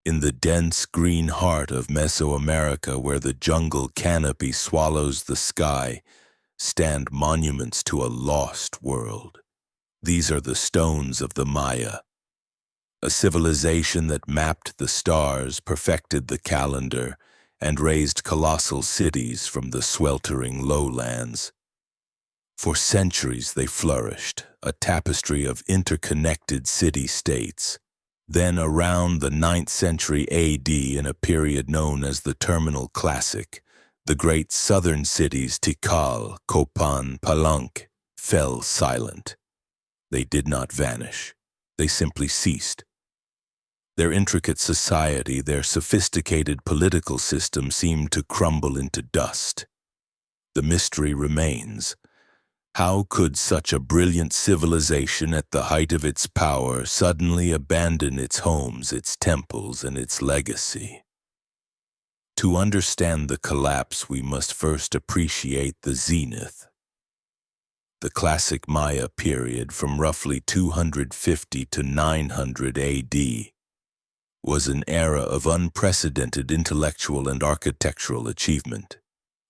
In the dense green heart of Mesoamerica, where the jungle canopy swallows the sky, stand monuments to a lost world. These are the stones of the Maya, a civilization that mapped the stars, perfected the calendar, and raised colossal cities from the sweltering lowlands. For centuries they flourished, a tapestry of interconnected city-states. Then around the 9th century AD, in a period known as the Terminal Classic, the great southern cities Tikal, Copan, Palenque fell silent. They did not vanish. They simply ceased. Their intricate society, their sophisticated political system seemed to crumble into dust. The mystery remains. How could such a brilliant civilization at the height of its power suddenly abandon its homes, its temples, and its legacy? To understand the collapse, we must first appreciate the zenith. The classic Maya period, from roughly 250 to 900 AD, was an era of unprecedented intellectual and architectural achievement.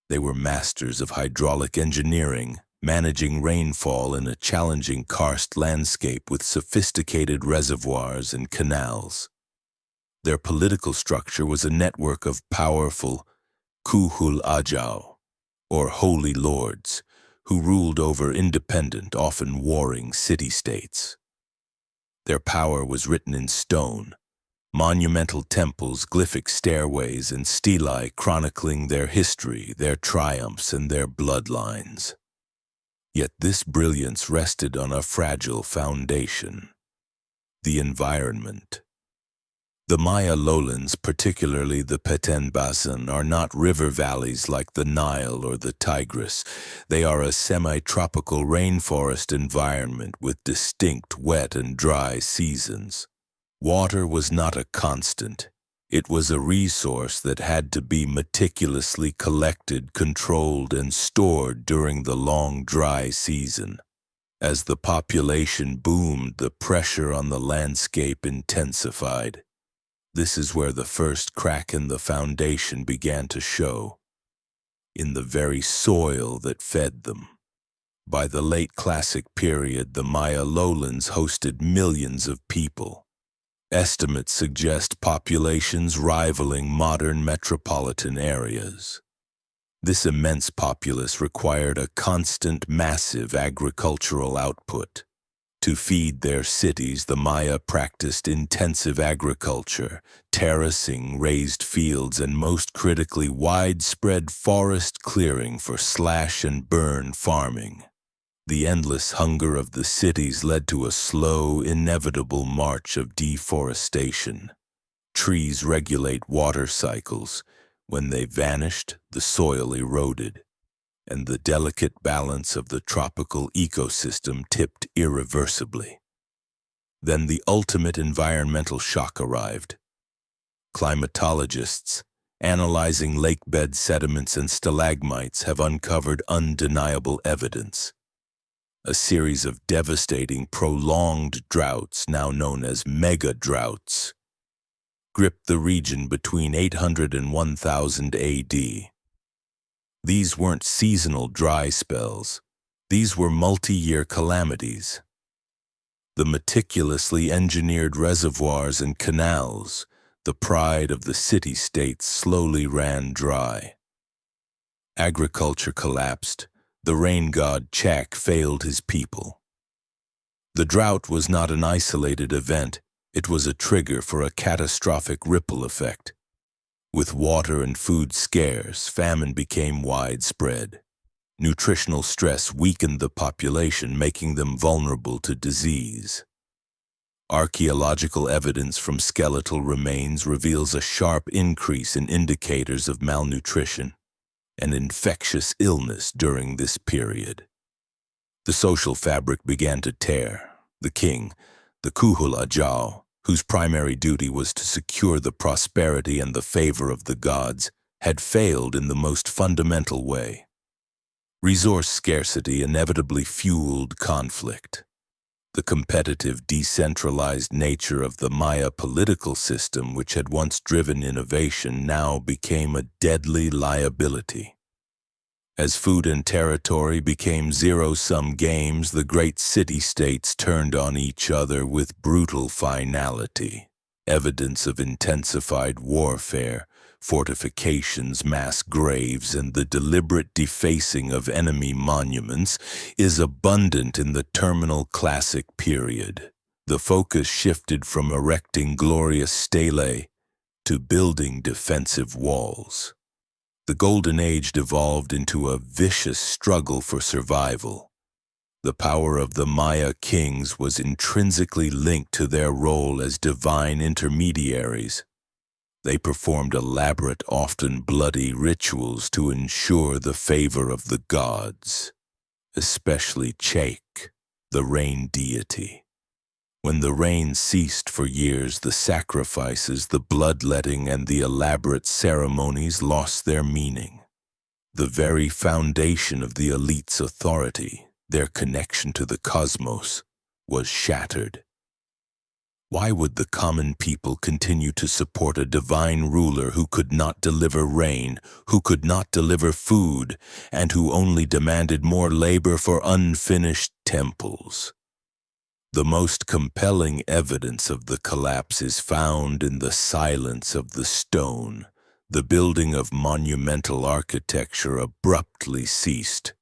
They were masters of hydraulic engineering, managing rainfall in a challenging karst landscape with sophisticated reservoirs and canals. Their political structure was a network of powerful kuhul ajau, or holy lords, who ruled over independent, often warring city-states. Their power was written in stone, monumental temples, glyphic stairways, and stelae chronicling their history, their triumphs, and their bloodlines. Yet this brilliance rested on a fragile foundation: the environment. The Maya lowlands, particularly the Petén Basin, are not river valleys like the Nile or the Tigris. They are a semi-tropical rainforest environment with distinct wet and dry seasons. Water was not a constant. It was a resource that had to be meticulously collected, controlled, and stored during the long dry season. As the population boomed, the pressure on the landscape intensified. This is where the first crack in the foundation began to show, in the very soil that fed them. By the late Classic period, the Maya lowlands hosted millions of people. Estimates suggest populations rivaling modern metropolitan areas. This immense populace required a constant, massive agricultural output. To feed their cities, the Maya practiced intensive agriculture, terracing, raised fields, and most critically, widespread forest clearing for slash-and-burn farming. The endless hunger of the cities led to a slow, inevitable march of deforestation. Trees regulate water cycles. When they vanished, the soil eroded, and the delicate balance of the tropical ecosystem tipped irreversibly. Then the ultimate environmental shock arrived. Climatologists, analyzing lakebed sediments and stalagmites, have uncovered undeniable evidence. A series of devastating, prolonged droughts, now known as mega-droughts, gripped the region between 800 and 1000 AD. These weren't seasonal dry spells. These were multi-year calamities. The meticulously engineered reservoirs and canals, the pride of the city-states, slowly ran dry. Agriculture collapsed. The rain god Chak failed his people. The drought was not an isolated event. It was a trigger for a catastrophic ripple effect. With water and food scarce, famine became widespread. Nutritional stress weakened the population, making them vulnerable to disease. Archaeological evidence from skeletal remains reveals a sharp increase in indicators of malnutrition and infectious illness during this period. The social fabric began to tear. The king, the Kuhul Ajau, whose primary duty was to secure the prosperity and the favor of the gods, had failed in the most fundamental way. Resource scarcity inevitably fueled conflict. The competitive, decentralized nature of the Maya political system, which had once driven innovation, now became a deadly liability. As food and territory became zero-sum games, the great city-states turned on each other with brutal finality. Evidence of intensified warfare, fortifications, mass graves, and the deliberate defacing of enemy monuments is abundant in the terminal classic period. The focus shifted from erecting glorious stelae to building defensive walls. The Golden Age devolved into a vicious struggle for survival. The power of the Maya kings was intrinsically linked to their role as divine intermediaries. They performed elaborate, often bloody rituals to ensure the favor of the gods, especially Chake, the rain deity. When the rain ceased for years, the sacrifices, the bloodletting, and the elaborate ceremonies lost their meaning. The very foundation of the elite's authority, their connection to the cosmos, was shattered. Why would the common people continue to support a divine ruler who could not deliver rain, who could not deliver food, and who only demanded more labor for unfinished temples? The most compelling evidence of the collapse is found in the silence of the stone. The building of monumental architecture abruptly ceased.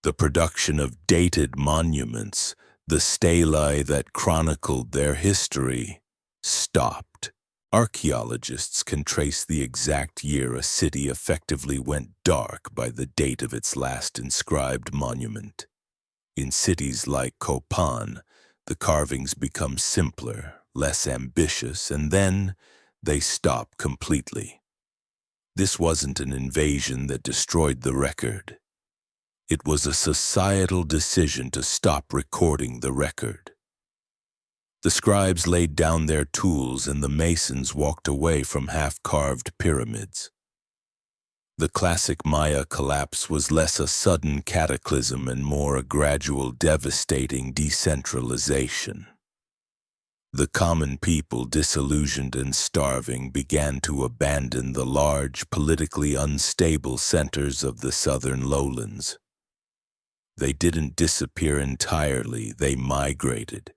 The production of dated monuments, the stelae that chronicled their history, stopped. Archaeologists can trace the exact year a city effectively went dark by the date of its last inscribed monument. In cities like Copan, the carvings become simpler, less ambitious, and then they stop completely. This wasn't an invasion that destroyed the record. It was a societal decision to stop recording the record. The scribes laid down their tools and the masons walked away from half-carved pyramids. The classic Maya collapse was less a sudden cataclysm and more a gradual, devastating decentralization. The common people, disillusioned and starving, began to abandon the large, politically unstable centers of the southern lowlands. They didn't disappear entirely, they migrated.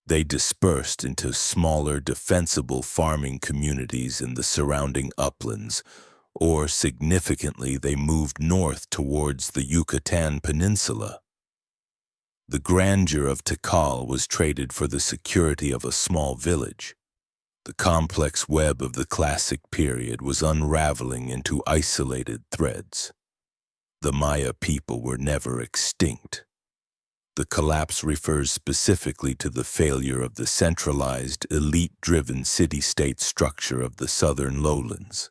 They dispersed into smaller, defensible farming communities in the surrounding uplands, or significantly, they moved north towards the Yucatan Peninsula. The grandeur of Tikal was traded for the security of a small village. The complex web of the classic period was unraveling into isolated threads. The Maya people were never extinct. The collapse refers specifically to the failure of the centralized, elite-driven city-state structure of the southern lowlands.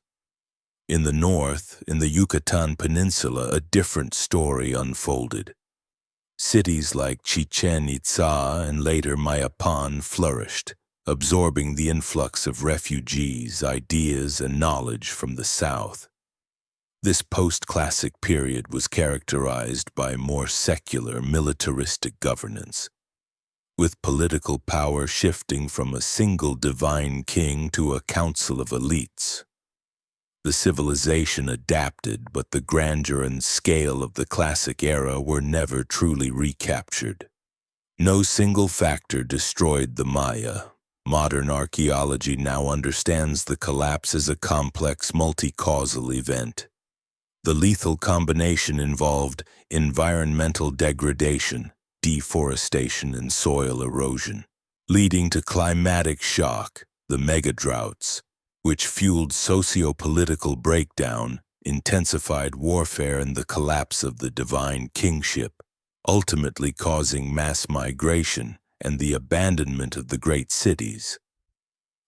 In the north, in the Yucatan Peninsula, a different story unfolded. Cities like Chichen Itza and later Mayapan flourished, absorbing the influx of refugees, ideas, and knowledge from the south. This post-classic period was characterized by more secular, militaristic governance, with political power shifting from a single divine king to a council of elites. The civilization adapted, but the grandeur and scale of the classic era were never truly recaptured. No single factor destroyed the Maya. Modern archaeology now understands the collapse as a complex, multi-causal event. The lethal combination involved environmental degradation, deforestation, and soil erosion, leading to climatic shock, the megadroughts, which fueled socio-political breakdown, intensified warfare, and the collapse of the divine kingship, ultimately causing mass migration and the abandonment of the great cities.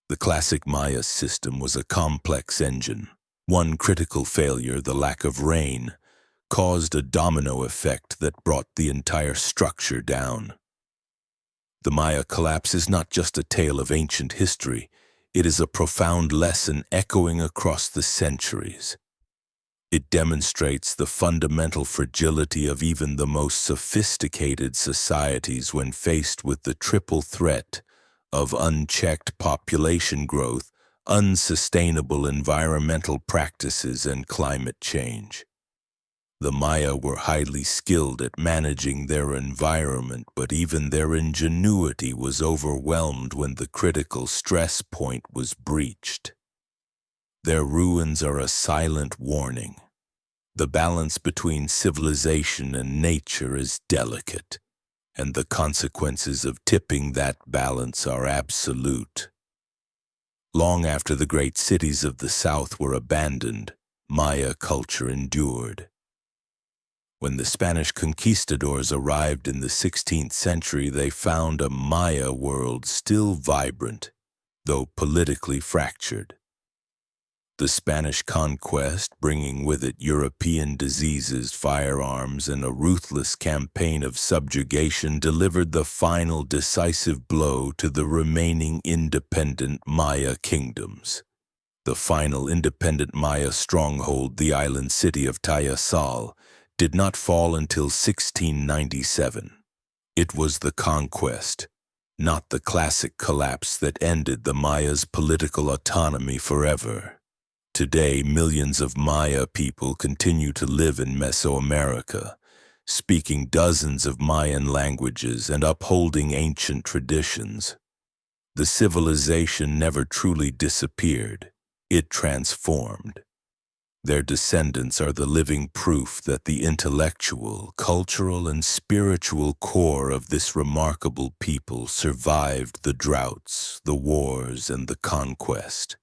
The classic Maya system was a complex engine. One critical failure, the lack of rain, caused a domino effect that brought the entire structure down. The Maya collapse is not just a tale of ancient history, it is a profound lesson echoing across the centuries. It demonstrates the fundamental fragility of even the most sophisticated societies when faced with the triple threat of unchecked population growth, unsustainable environmental practices, and climate change. The Maya were highly skilled at managing their environment, but even their ingenuity was overwhelmed when the critical stress point was breached. Their ruins are a silent warning. The balance between civilization and nature is delicate, and the consequences of tipping that balance are absolute. Long after the great cities of the South were abandoned, Maya culture endured. When the Spanish conquistadors arrived in the 16th century, they found a Maya world still vibrant, though politically fractured. The Spanish conquest, bringing with it European diseases, firearms, and a ruthless campaign of subjugation, delivered the final decisive blow to the remaining independent Maya kingdoms. The final independent Maya stronghold, the island city of Tayasal, did not fall until 1697. It was the conquest, not the classic collapse, that ended the Maya's political autonomy forever. Today, millions of Maya people continue to live in Mesoamerica, speaking dozens of Mayan languages and upholding ancient traditions. The civilization never truly disappeared. It transformed. Their descendants are the living proof that the intellectual, cultural, and spiritual core of this remarkable people survived the droughts, the wars, and the conquest.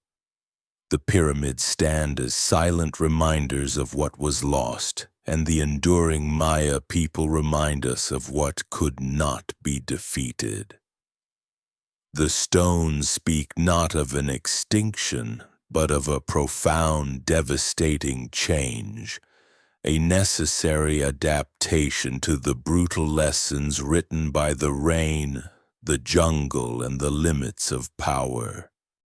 The pyramids stand as silent reminders of what was lost, and the enduring Maya people remind us of what could not be defeated. The stones speak not of an extinction, but of a profound, devastating change, a necessary adaptation to the brutal lessons written by the rain, the jungle, and the limits of power.